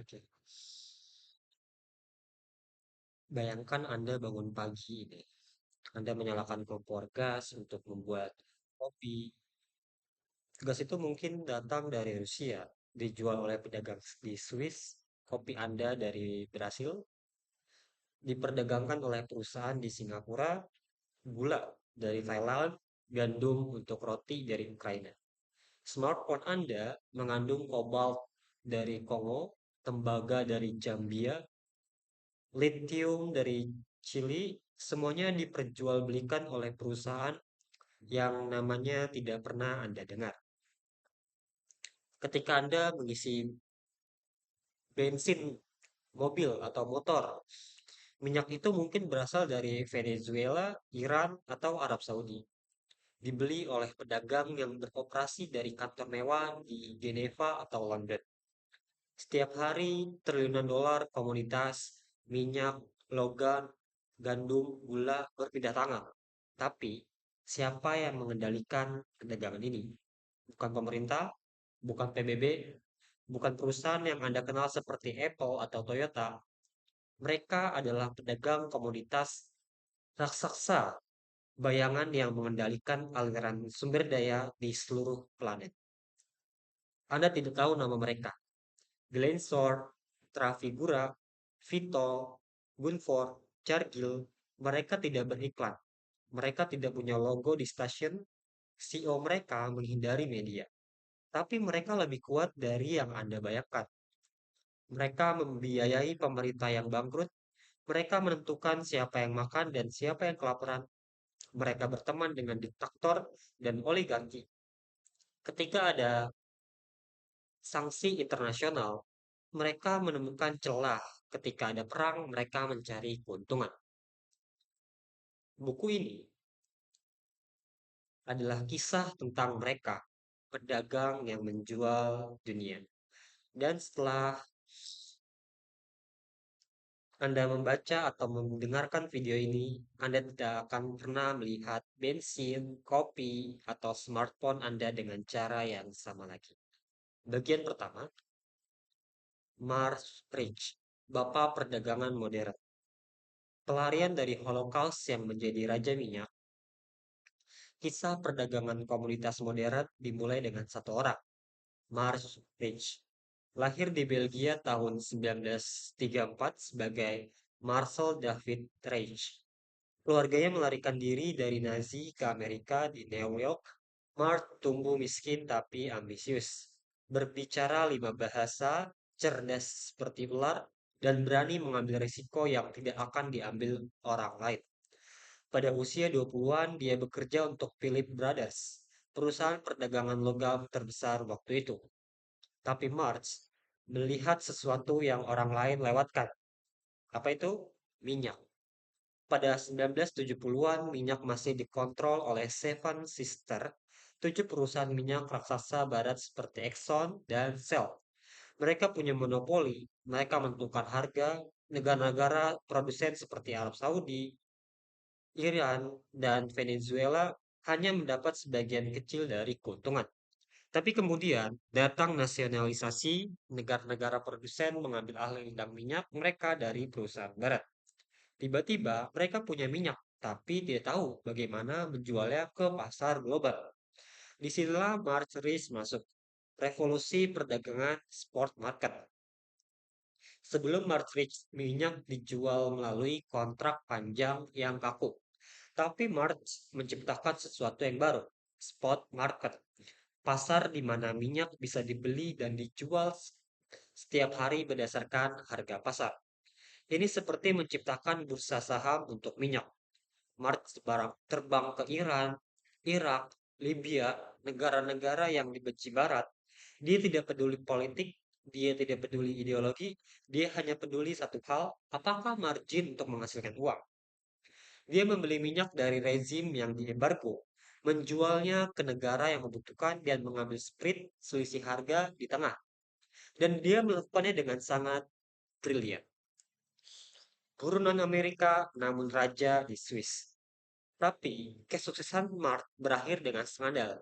Oke. Bayangkan Anda bangun pagi ini. Anda menyalakan kompor gas untuk membuat kopi. Gas itu mungkin datang dari Rusia, dijual oleh pedagang di Swiss. Kopi Anda dari Brasil, diperdagangkan oleh perusahaan di Singapura. Gula dari Thailand, gandum untuk roti dari Ukraina. Smartphone Anda mengandung kobalt dari Kongo, tembaga dari Zambia, lithium dari Chili, semuanya diperjualbelikan oleh perusahaan yang namanya tidak pernah Anda dengar. Ketika Anda mengisi bensin mobil atau motor, minyak itu mungkin berasal dari Venezuela, Iran, atau Arab Saudi. Dibeli oleh pedagang yang beroperasi dari kantor mewah di Geneva atau London. Setiap hari triliunan dolar komoditas, minyak, logam, gandum, gula berpindah tangan. Tapi siapa yang mengendalikan perdagangan ini? Bukan pemerintah, bukan PBB, bukan perusahaan yang Anda kenal seperti Apple atau Toyota. Mereka adalah pedagang komoditas raksasa, bayangan yang mengendalikan aliran sumber daya di seluruh planet. Anda tidak tahu nama mereka. Glencore, Trafigura, Vitol, Gunvor, Cargill, mereka tidak beriklan. Mereka tidak punya logo di stasiun. CEO mereka menghindari media. Tapi mereka lebih kuat dari yang Anda bayangkan. Mereka membiayai pemerintah yang bangkrut. Mereka menentukan siapa yang makan dan siapa yang kelaparan. Mereka berteman dengan diktator dan oligarki. Ketika ada sanksi internasional, mereka menemukan celah. Ketika ada perang, mereka mencari keuntungan. Buku ini adalah kisah tentang mereka, pedagang yang menjual dunia. Dan setelah Anda membaca atau mendengarkan video ini, Anda tidak akan pernah melihat bensin, kopi, atau smartphone Anda dengan cara yang sama lagi. Bagian pertama, Mars Rich, Bapak Perdagangan Modern. Pelarian dari Holocaust yang menjadi raja minyak. Kisah perdagangan komunitas modern dimulai dengan satu orang, Mars Rich. Lahir di Belgia tahun 1934 sebagai Marcel David Reich. Keluarganya melarikan diri dari Nazi ke Amerika di New York. Mart tumbuh miskin tapi ambisius. Berbicara 5 bahasa, cerdas seperti ular, dan berani mengambil risiko yang tidak akan diambil orang lain. Pada usia 20-an, dia bekerja untuk Philip Brothers, perusahaan perdagangan logam terbesar waktu itu. Tapi Marx melihat sesuatu yang orang lain lewatkan. Apa itu? Minyak. Pada 1970-an, minyak masih dikontrol oleh Seven Sister, 7 perusahaan minyak raksasa barat seperti Exxon dan Shell. Mereka punya monopoli, mereka menentukan harga, negara-negara produsen seperti Arab Saudi, Iran, dan Venezuela hanya mendapat sebagian kecil dari keuntungan. Tapi kemudian datang nasionalisasi, negara-negara produsen mengambil alih ladang minyak mereka dari perusahaan barat. Tiba-tiba mereka punya minyak, tapi tidak tahu bagaimana menjualnya ke pasar global. Disinilah March masuk. Revolusi perdagangan spot market. Sebelum March minyak dijual melalui kontrak panjang yang kaku. Tapi March menciptakan sesuatu yang baru, spot market. Pasar di mana minyak bisa dibeli dan dijual setiap hari berdasarkan harga pasar. Ini seperti menciptakan bursa saham untuk minyak. March barang terbang ke Iran, Irak, Libya, negara-negara yang dibenci Barat. Dia tidak peduli politik, dia tidak peduli ideologi, dia hanya peduli satu hal, apakah margin untuk menghasilkan uang. Dia membeli minyak dari rezim yang diembargo, menjualnya ke negara yang membutuhkan dan mengambil split selisih harga di tengah. Dan dia melakukannya dengan sangat brilian. Turunan Amerika namun raja di Swiss. Tapi kesuksesan Mart berakhir dengan skandal.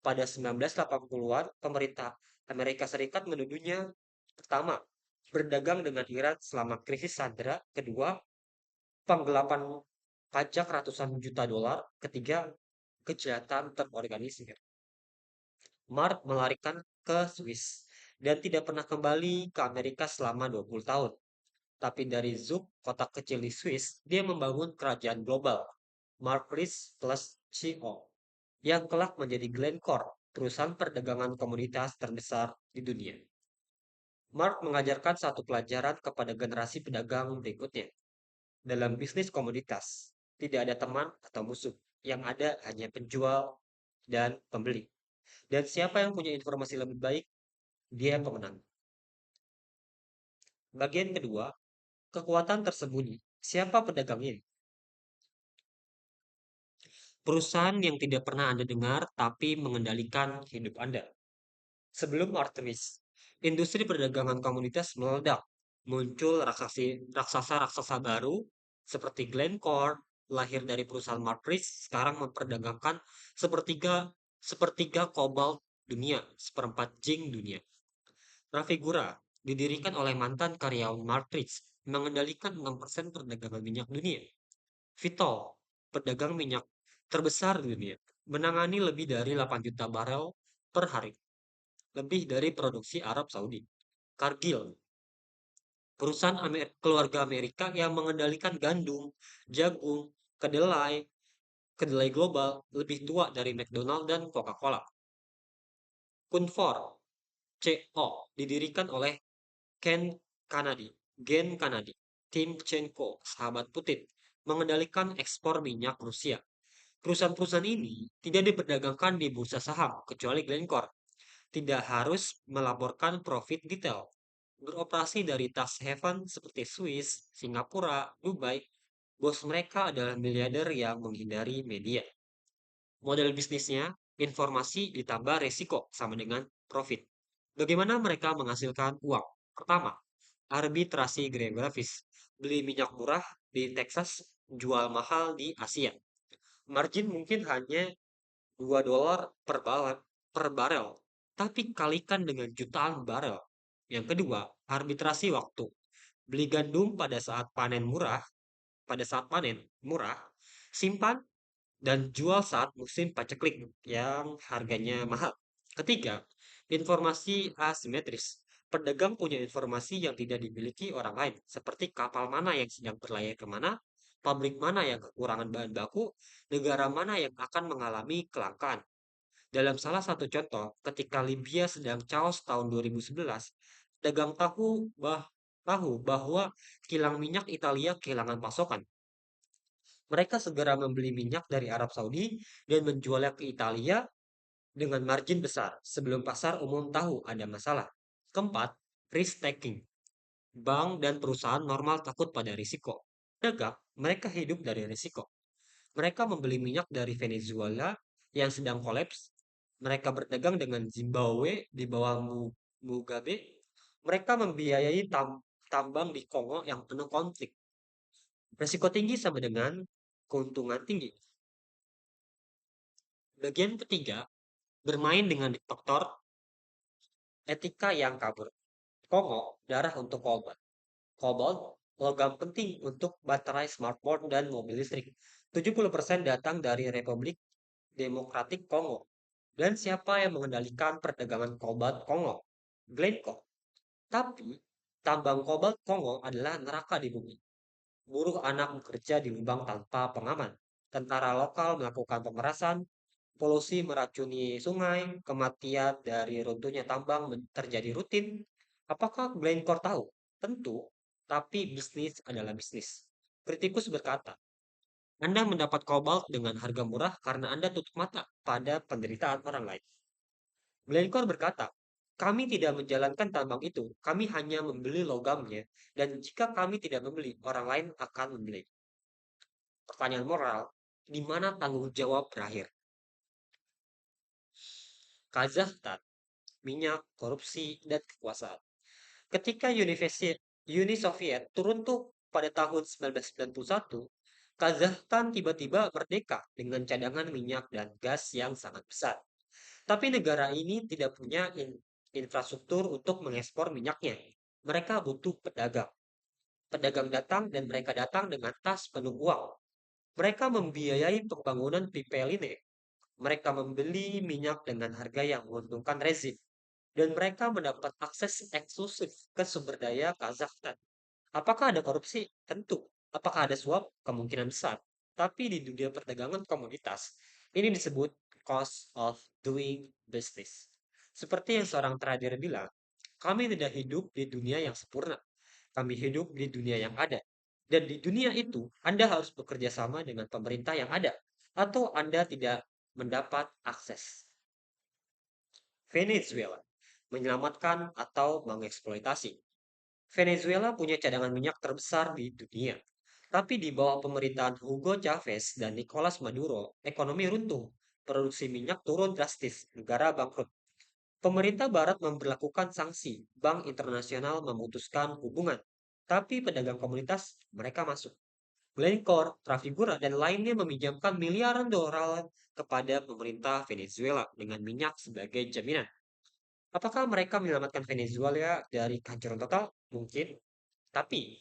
Pada 1980-an, pemerintah Amerika Serikat menuduhnya pertama, berdagang dengan Iran selama krisis Sandera, kedua, penggelapan pajak ratusan juta dolar, ketiga, kejahatan terorganisir. Mark melarikan ke Swiss dan tidak pernah kembali ke Amerika selama 20 tahun. Tapi dari Zug, kota kecil di Swiss, dia membangun kerajaan global, Markris plus CO, yang kelak menjadi Glencore, perusahaan perdagangan komoditas terbesar di dunia. Mark mengajarkan satu pelajaran kepada generasi pedagang berikutnya. Dalam bisnis komoditas, tidak ada teman atau musuh. Yang ada hanya penjual dan pembeli. Dan siapa yang punya informasi lebih baik, dia pemenang. Bagian kedua, kekuatan tersembunyi. Siapa pedagang ini? Perusahaan yang tidak pernah Anda dengar tapi mengendalikan hidup Anda. Sebelum Artemis, industri perdagangan komoditas meledak. Muncul raksasa-raksasa baru seperti Glencore, lahir dari perusahaan Markris, sekarang memperdagangkan sepertiga sepertiga kobalt dunia, seperempat zinc dunia. Trafigura didirikan oleh mantan karyawan Markris, mengendalikan 6% perdagangan minyak dunia. Vitol, pedagang minyak terbesar di dunia, menangani lebih dari 8 juta barel per hari, lebih dari produksi Arab Saudi. Cargill, perusahaan keluarga Amerika yang mengendalikan gandum, jagung, kedelai, kedelai global lebih tua dari McDonald dan Coca-Cola. Kunfor, CO, didirikan oleh Ken Kanadi, Gen Kanadi, Timchenko, sahabat Putin, mengendalikan ekspor minyak Rusia. Perusahaan-perusahaan ini tidak diperdagangkan di bursa saham, kecuali Glencore. Tidak harus melaporkan profit detail. Beroperasi dari tax haven seperti Swiss, Singapura, Dubai, bos mereka adalah miliarder yang menghindari media. Model bisnisnya, informasi ditambah resiko sama dengan profit. Bagaimana mereka menghasilkan uang? Pertama, arbitrasi geografis. Beli minyak murah di Texas, jual mahal di Asia. Margin mungkin hanya $2 per barel, tapi kalikan dengan jutaan barel. Yang kedua, arbitrasi waktu. Beli gandum pada saat panen murah, simpan dan jual saat musim paceklik yang harganya mahal. Ketiga, informasi asimetris. Pedagang punya informasi yang tidak dimiliki orang lain, seperti kapal mana yang sedang berlayar kemana, pabrik mana yang kekurangan bahan baku, negara mana yang akan mengalami kelangkaan. Dalam salah satu contoh, ketika Libya sedang chaos tahun 2011, pedagang tahu bahwa kilang minyak Italia kehilangan pasokan. Mereka segera membeli minyak dari Arab Saudi dan menjualnya ke Italia dengan margin besar sebelum pasar umum tahu ada masalah. Keempat, risk taking. Bank dan perusahaan normal takut pada risiko. Dagang, mereka hidup dari risiko. Mereka membeli minyak dari Venezuela yang sedang kolaps. Mereka berdagang dengan Zimbabwe di bawah Mugabe. Mereka membiayai tambang di Kongo yang penuh konflik. Risiko tinggi sama dengan keuntungan tinggi. Bagian ketiga, bermain dengan diktator etika yang kabur. Kongo, darah untuk korban. Kobalt, logam penting untuk baterai smartphone dan mobil listrik. 70% datang dari Republik Demokratik Kongo. Dan siapa yang mengendalikan perdagangan kobalt Kongo? Glencore. Tapi, tambang kobalt Kongo adalah neraka di bumi. Buruh anak bekerja di lubang tanpa pengaman. Tentara lokal melakukan pemerasan, polusi meracuni sungai, kematian dari runtuhnya tambang terjadi rutin. Apakah Glencore tahu? Tentu, tapi bisnis adalah bisnis. Kritikus berkata, Anda mendapat kobalt dengan harga murah karena Anda tutup mata pada penderitaan orang lain. Glencore berkata, kami tidak menjalankan tambang itu, kami hanya membeli logamnya, dan jika kami tidak membeli, orang lain akan membeli. Pertanyaan moral, di mana tanggung jawab berakhir? Kazakhstan, minyak, korupsi, dan kekuasaan. Ketika Uni Soviet turun tuh pada tahun 1991, Kazakhstan tiba-tiba merdeka dengan cadangan minyak dan gas yang sangat besar. Tapi negara ini tidak punya infrastruktur untuk mengekspor minyaknya. Mereka butuh pedagang. Pedagang datang dan mereka datang dengan tas penuh uang. Mereka membiayai pembangunan pipeline. Mereka membeli minyak dengan harga yang menguntungkan rezim. Dan mereka mendapat akses eksklusif ke sumber daya Kazakhstan. Apakah ada korupsi? Tentu. Apakah ada suap? Kemungkinan besar. Tapi di dunia perdagangan komoditas, ini disebut cost of doing business. Seperti yang seorang trader bilang, kami tidak hidup di dunia yang sempurna. Kami hidup di dunia yang ada. Dan di dunia itu, Anda harus bekerja sama dengan pemerintah yang ada. Atau Anda tidak mendapat akses. Venezuela. Menyelamatkan atau mengeksploitasi. Venezuela punya cadangan minyak terbesar di dunia. Tapi di bawah pemerintahan Hugo Chavez dan Nicolas Maduro, ekonomi runtuh. Produksi minyak turun drastis, negara bangkrut. Pemerintah Barat memberlakukan sanksi, Bank Internasional memutuskan hubungan. Tapi pedagang komunitas mereka masuk. Glencore, Trafigura, dan lainnya meminjamkan miliaran dolar kepada pemerintah Venezuela dengan minyak sebagai jaminan. Apakah mereka menyelamatkan Venezuela dari kehancuran total? Mungkin. Tapi,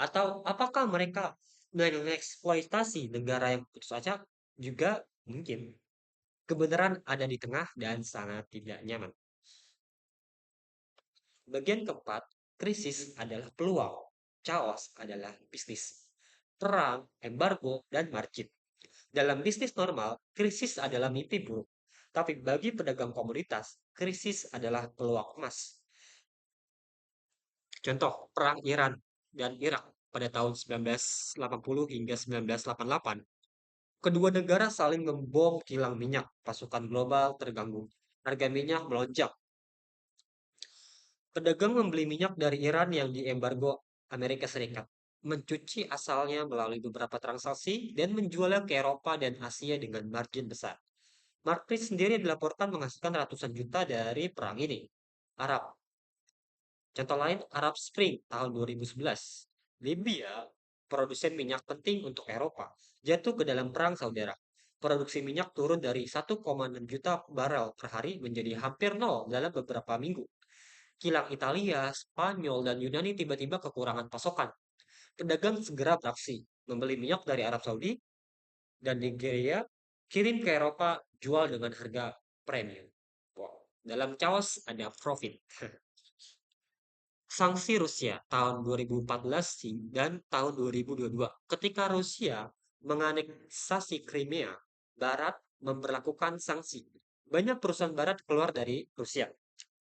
atau apakah mereka mengeksploitasi negara yang putus asa? Juga mungkin. Kebenaran ada di tengah dan sangat tidak nyaman. Bagian keempat, krisis adalah peluang. Chaos adalah bisnis. Perang, embargo, dan margin. Dalam bisnis normal, krisis adalah mimpi buruk. Tapi bagi pedagang komoditas, krisis adalah peluang emas. Contoh, Perang Iran dan Irak pada tahun 1980 hingga 1988. Kedua negara saling membom kilang minyak, pasukan global terganggu. Harga minyak melonjak. Pedagang membeli minyak dari Iran yang diembargo Amerika Serikat, mencuci asalnya melalui beberapa transaksi, dan menjualnya ke Eropa dan Asia dengan margin besar. Markris sendiri dilaporkan menghasilkan ratusan juta dari perang ini. Arab. Contoh lain, Arab Spring tahun 2011. Libya, produsen minyak penting untuk Eropa, jatuh ke dalam perang saudara. Produksi minyak turun dari 1,6 juta barel per hari menjadi hampir nol dalam beberapa minggu. Kilang Italia, Spanyol, dan Yunani tiba-tiba kekurangan pasokan. Pedagang segera beraksi, membeli minyak dari Arab Saudi dan Nigeria, kirim ke Eropa, jual dengan harga premium. Wow. Dalam chaos ada profit. Sanksi Rusia tahun 2014 dan tahun 2022. Ketika Rusia menganeksasi Crimea, Barat memperlakukan sanksi. Banyak perusahaan Barat keluar dari Rusia.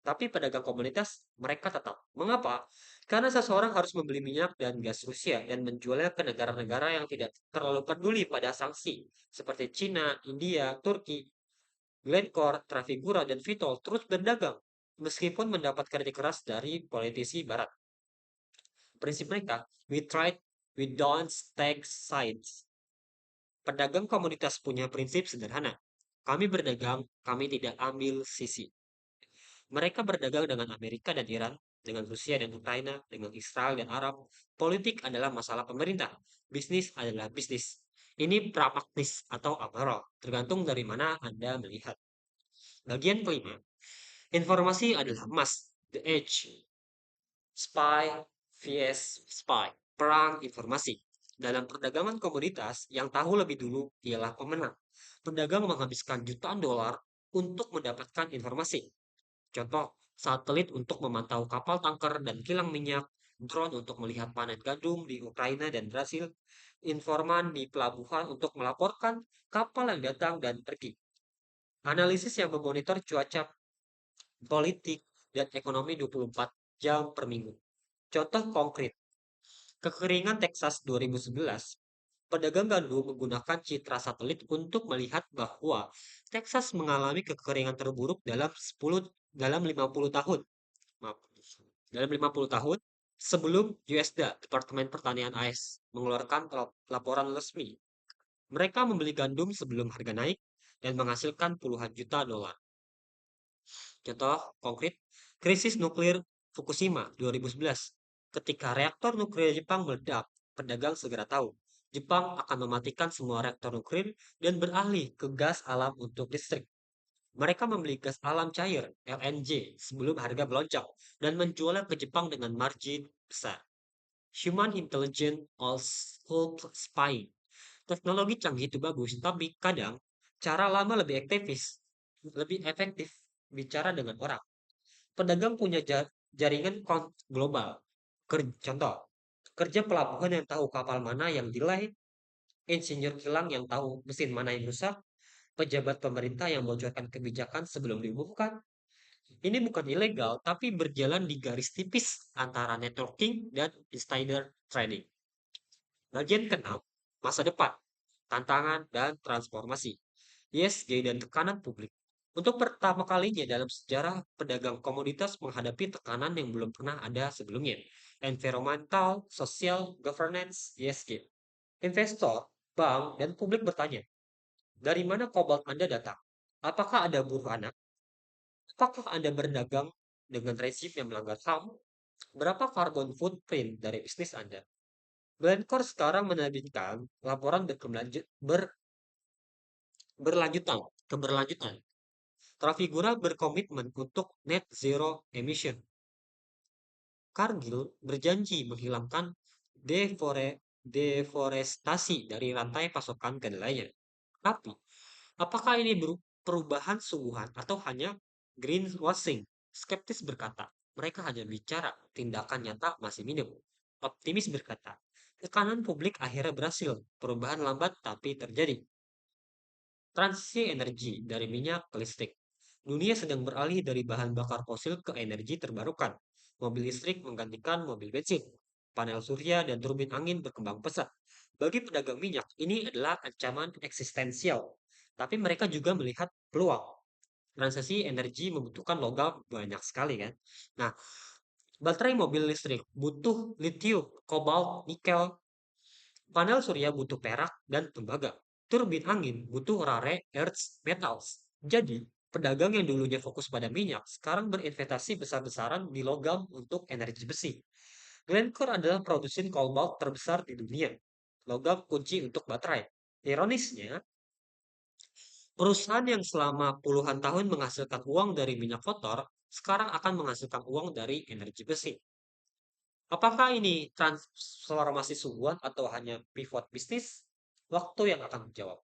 Tapi pedagang komunitas mereka tetap. Mengapa? Karena seseorang harus membeli minyak dan gas Rusia dan menjualnya ke negara-negara yang tidak terlalu peduli pada sanksi, seperti Cina, India, Turki. Glencore, Trafigura, dan Vitol terus berdagang, meskipun mendapat kritik keras dari politisi Barat. Prinsip mereka, we tried, we don't take sides. Pedagang komunitas punya prinsip sederhana. Kami berdagang, kami tidak ambil sisi. Mereka berdagang dengan Amerika dan Iran, dengan Rusia dan Ukraina, dengan Israel dan Arab. Politik adalah masalah pemerintah. Bisnis adalah bisnis. Ini pragmatis atau amoral, tergantung dari mana Anda melihat. Bagian kelima, informasi adalah emas. The Edge. Spy vs Spy. Perang informasi. Dalam perdagangan komoditas, yang tahu lebih dulu ialah pemenang. Pedagang menghabiskan jutaan dolar untuk mendapatkan informasi. Contoh, satelit untuk memantau kapal tanker dan kilang minyak, drone untuk melihat panen gandum di Ukraina dan Brasil, informan di pelabuhan untuk melaporkan kapal yang datang dan pergi, analisis yang memonitor cuaca, politik, dan ekonomi 24 jam per minggu. Contoh konkret, kekeringan Texas 2011, pedagang gandum menggunakan citra satelit untuk melihat bahwa Texas mengalami kekeringan terburuk dalam 50 tahun. Maaf, dalam 50 tahun sebelum USDA, Departemen Pertanian AS, mengeluarkan laporan resmi. Mereka membeli gandum sebelum harga naik dan menghasilkan puluhan juta dolar. Contoh konkret, krisis nuklir Fukushima 2011. Ketika reaktor nuklir Jepang meledak, pedagang segera tahu Jepang akan mematikan semua reaktor nuklir dan beralih ke gas alam untuk listrik. Mereka membeli gas alam cair (LNG) sebelum harga melonjak dan menjualnya ke Jepang dengan margin besar. Human Intelligence also spying. Teknologi canggih itu bagus, tapi kadang cara lama lebih efektif bicara dengan orang. Pedagang punya jaringan global. Contoh, kerja pelabuhan yang tahu kapal mana yang delay, insinyur kilang yang tahu mesin mana yang rusak, pejabat pemerintah yang bocorkan kebijakan sebelum diumumkan. Ini bukan ilegal, tapi berjalan di garis tipis antara networking dan insider trading. Bagian ke-6, masa depan, tantangan, dan transformasi. ESG dan tekanan publik. Untuk pertama kalinya dalam sejarah, pedagang komoditas menghadapi tekanan yang belum pernah ada sebelumnya. Environmental, social, governance, ESG. Investor, bank, dan publik bertanya, dari mana kobalt Anda datang? Apakah Anda buruh anak? Apakah Anda berdagang dengan rezim yang melanggar HAM? Berapa carbon footprint dari bisnis Anda? Glencore sekarang menerbitkan laporan keberlanjutan. Trafigura berkomitmen untuk net zero emission. Cargill berjanji menghilangkan deforestasi dari rantai pasokan kedelainya. Tapi, apakah ini perubahan sungguhan atau hanya greenwashing? Skeptis berkata, mereka hanya bicara, tindakan nyata masih minim. Optimis berkata, tekanan publik akhirnya berhasil, perubahan lambat tapi terjadi. Transisi energi dari minyak ke listrik. Dunia sedang beralih dari bahan bakar fosil ke energi terbarukan. Mobil listrik menggantikan mobil bensin. Panel surya dan turbin angin berkembang pesat. Bagi pedagang minyak, ini adalah ancaman eksistensial. Tapi mereka juga melihat peluang. Transisi energi membutuhkan logam banyak sekali kan. Nah, baterai mobil listrik butuh litium, kobalt, nikel. Panel surya butuh perak dan tembaga. Turbin angin butuh rare earth metals. Jadi, pedagang yang dulunya fokus pada minyak sekarang berinvestasi besar-besaran di logam untuk energi besi. Glencore adalah produsen kobalt terbesar di dunia. Logam kunci untuk baterai. Ironisnya, perusahaan yang selama puluhan tahun menghasilkan uang dari minyak kotor, sekarang akan menghasilkan uang dari energi besi. Apakah ini transformasi sungguhan atau hanya pivot bisnis? Waktu yang akan menjawab.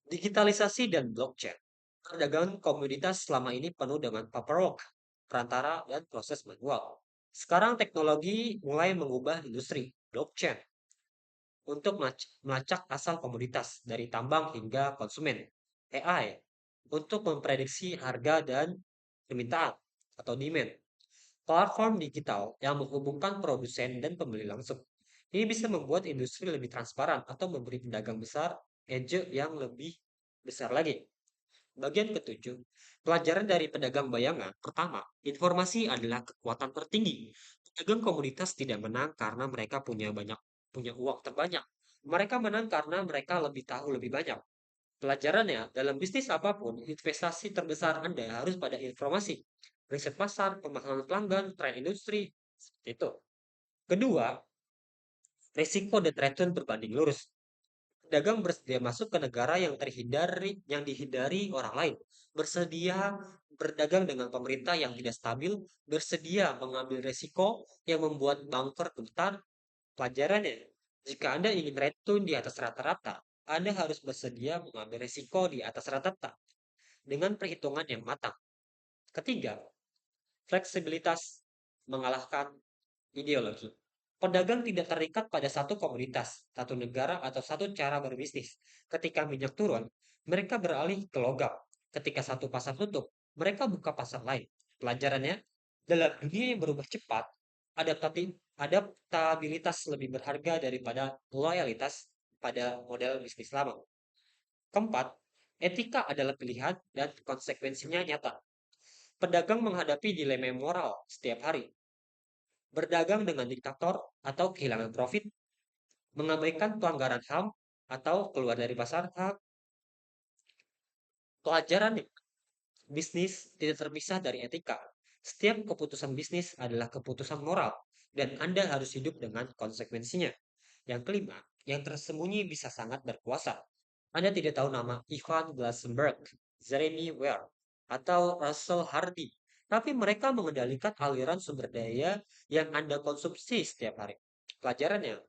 Digitalisasi dan blockchain. Perdagangan komoditas selama ini penuh dengan paperwork, perantara, dan proses manual. Sekarang teknologi mulai mengubah industri, blockchain, untuk melacak asal komoditas dari tambang hingga konsumen. AI untuk memprediksi harga dan permintaan atau demand. Platform digital yang menghubungkan produsen dan pembeli langsung. Ini bisa membuat industri lebih transparan atau memberi pedagang besar edge yang lebih besar lagi. Bagian ketujuh, pelajaran dari pedagang bayangan. Pertama, informasi adalah kekuatan tertinggi. Pedagang komoditas tidak menang karena mereka punya uang terbanyak. Mereka menang karena mereka lebih tahu lebih banyak. Pelajarannya, dalam bisnis apapun, investasi terbesar Anda harus pada informasi. Riset pasar, pemahaman pelanggan, tren industri, seperti itu. Kedua, risiko dan return berbanding lurus. Pedagang bersedia masuk ke negara yang dihindari orang lain, bersedia berdagang dengan pemerintah yang tidak stabil, bersedia mengambil risiko yang membuat banker gentar. Pelajarannya, jika Anda ingin return di atas rata-rata, Anda harus bersedia mengambil risiko di atas rata-rata dengan perhitungan yang matang. Ketiga, fleksibilitas mengalahkan ideologi. Pedagang tidak terikat pada satu komoditas, satu negara, atau satu cara berbisnis. Ketika minyak turun, mereka beralih ke logam. Ketika satu pasar tutup, mereka buka pasar lain. Pelajarannya, dalam dunia yang berubah cepat, adaptabilitas lebih berharga daripada loyalitas pada model bisnis lama. Keempat, etika adalah pilihan dan konsekuensinya nyata. Pedagang menghadapi dilema moral setiap hari. Berdagang dengan diktator atau kehilangan profit, mengabaikan pelanggaran HAM atau keluar dari pasar HAM. Pelajaran bisnis tidak terpisah dari etika. Setiap keputusan bisnis adalah keputusan moral, dan Anda harus hidup dengan konsekuensinya. Yang kelima, yang tersembunyi bisa sangat berkuasa. Anda tidak tahu nama Ivan Glasenberg, Jeremy Ware, atau Russell Hardy. Tapi mereka mengendalikan aliran sumber daya yang Anda konsumsi setiap hari. Pelajarannya,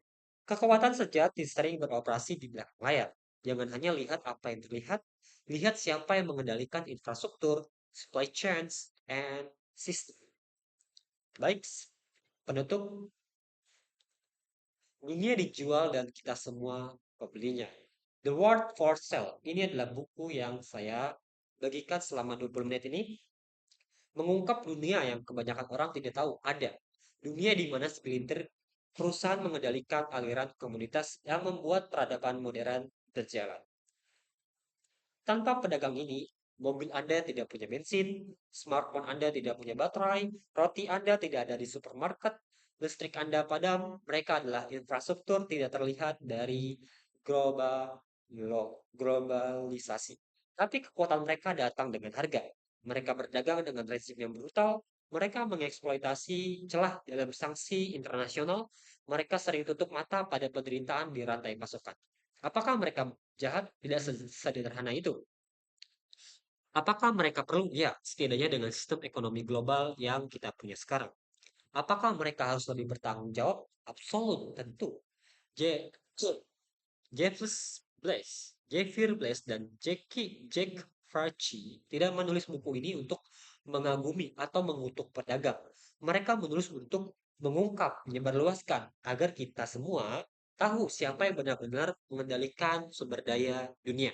kekuatan sejati sering beroperasi di belakang layar. Jangan hanya lihat apa yang terlihat, lihat siapa yang mengendalikan infrastruktur, supply chains, and system. Baik, penutup, dunia dijual dan kita semua pembelinya. The Word for Sale. Ini adalah buku yang saya bagikan selama 20 menit ini, mengungkap dunia yang kebanyakan orang tidak tahu ada. Dunia di mana segelintir perusahaan mengendalikan aliran komunitas yang membuat peradaban modern berjalan. Tanpa pedagang ini, mobil Anda tidak punya bensin, smartphone Anda tidak punya baterai, roti Anda tidak ada di supermarket, listrik Anda padam. Mereka adalah infrastruktur tidak terlihat dari global, globalisasi. Tapi kekuatan mereka datang dengan harga. Mereka berdagang dengan rezim yang brutal, mereka mengeksploitasi celah dalam sanksi internasional, mereka sering tutup mata pada penderitaan di rantai pasokan. Apakah mereka jahat? Tidak sederhana itu. Apakah mereka perlu? Ya, setidaknya dengan sistem ekonomi global yang kita punya sekarang. Apakah mereka harus lebih bertanggung jawab? Absolut, tentu. J. Jeffers Blaze, Jeffrey Blaze dan Jack Farci tidak menulis buku ini untuk mengagumi atau mengutuk pedagang. Mereka menulis untuk mengungkap, menyebarluaskan agar kita semua tahu siapa yang benar-benar mengendalikan sumber daya dunia.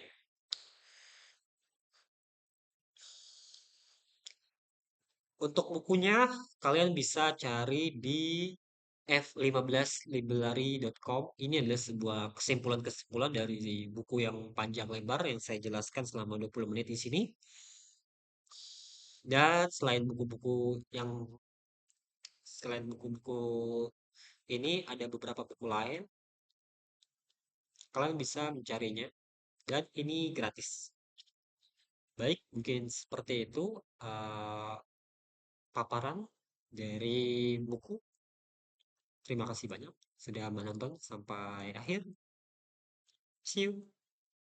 Untuk bukunya, kalian bisa cari di f15library.com. Ini adalah sebuah kesimpulan-kesimpulan dari buku yang panjang lebar yang saya jelaskan selama 20 menit di sini. Dan selain buku-buku ini ada beberapa buku lain, kalian bisa mencarinya dan ini gratis. Baik, mungkin seperti itu eh, paparan dari buku. Terima kasih banyak sudah menonton sampai akhir. See you.